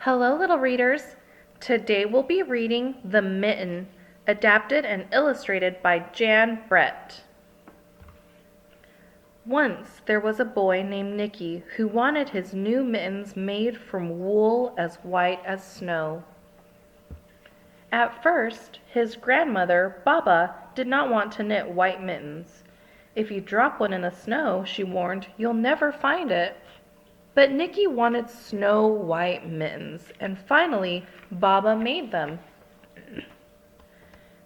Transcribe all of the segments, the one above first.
Hello, little readers. Today we'll be reading The Mitten, adapted and illustrated by Jan Brett. Once there was a boy named Nicky who wanted his new mittens made from wool as white as snow. At first, his grandmother, Baba, did not want to knit white mittens. If you drop one in the snow, she warned, you'll never find it. But Nicky wanted snow white mittens, and finally Baba made them.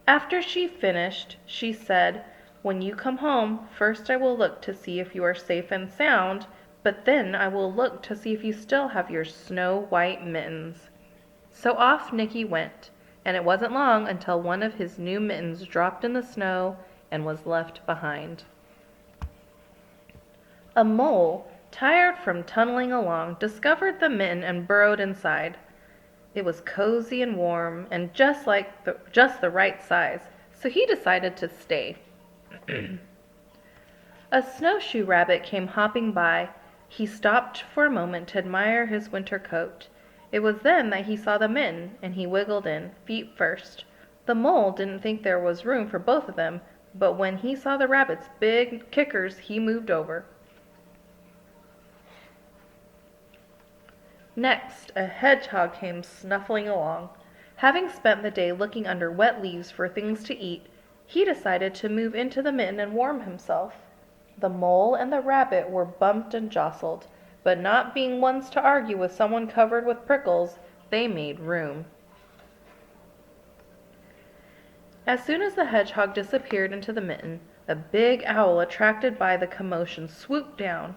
After she finished, she said, "When you come home, first I will look to see if you are safe and sound, but then I will look to see if you still have your snow white mittens." So off Nicky went, and it wasn't long until one of his new mittens dropped in the snow and was left behind. A mole, tired from tunneling along, discovered the mitten and burrowed inside. It was cozy and warm and just the right size, so he decided to stay. A snowshoe rabbit came hopping by. He stopped for a moment to admire his winter coat. It was then that he saw the mitten, and he wiggled in, feet first. The mole didn't think there was room for both of them, but when he saw the rabbit's big kickers, he moved over. Next, a hedgehog came snuffling along. Having spent the day looking under wet leaves for things to eat, he decided to move into the mitten and warm himself. The mole and the rabbit were bumped and jostled, but not being ones to argue with someone covered with prickles, they made room. As soon as the hedgehog disappeared into the mitten, a big owl, attracted by the commotion, swooped down.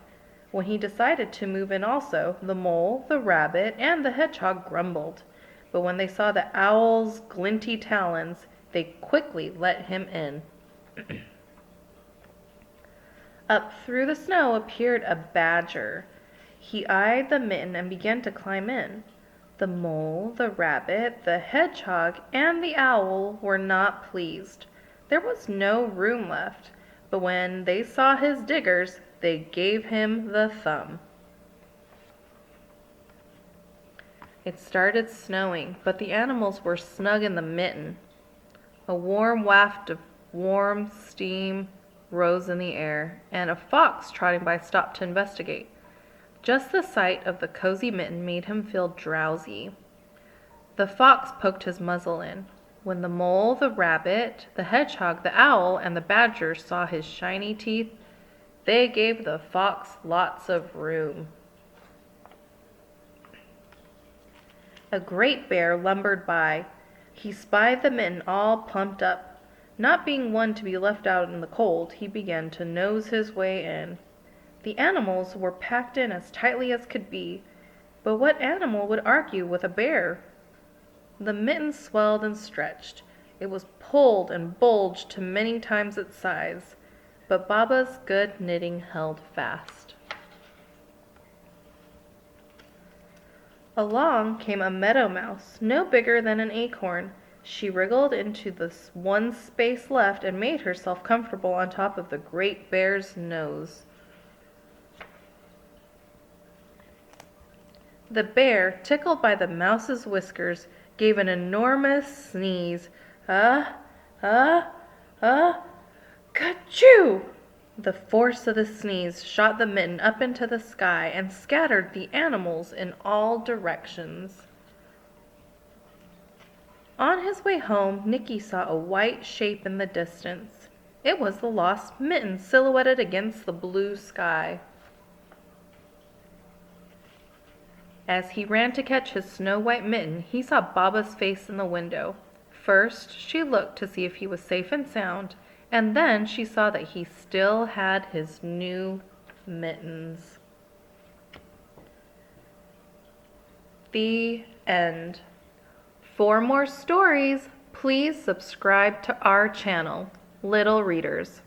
When he decided to move in also, the mole, the rabbit, and the hedgehog grumbled. But when they saw the owl's glinty talons, they quickly let him in. Up through the snow appeared a badger. He eyed the mitten and began to climb in. The mole, the rabbit, the hedgehog, and the owl were not pleased. There was no room left, but when they saw his diggers, they gave him the thumb. It started snowing, but the animals were snug in the mitten. A warm waft of warm steam rose in the air, and a fox trotting by stopped to investigate. Just the sight of the cozy mitten made him feel drowsy. The fox poked his muzzle in. When the mole, the rabbit, the hedgehog, the owl, and the badger saw his shiny teeth, they gave the fox lots of room. A great bear lumbered by. He spied the mitten all plumped up. Not being one to be left out in the cold, he began to nose his way in. The animals were packed in as tightly as could be, but what animal would argue with a bear? The mitten swelled and stretched. It was pulled and bulged to many times its size, but Baba's good knitting held fast. Along came a meadow mouse, no bigger than an acorn. She wriggled into the one space left and made herself comfortable on top of the great bear's nose. The bear, tickled by the mouse's whiskers, gave an enormous sneeze. Ka-choo! The force of the sneeze shot the mitten up into the sky and scattered the animals in all directions. On his way home, Nicky saw a white shape in the distance. It was the lost mitten silhouetted against the blue sky. As he ran to catch his snow-white mitten, he saw Baba's face in the window. First, she looked to see if he was safe and sound, and then she saw that he still had his new mittens. The end. For more stories, please subscribe to our channel, Little Readers.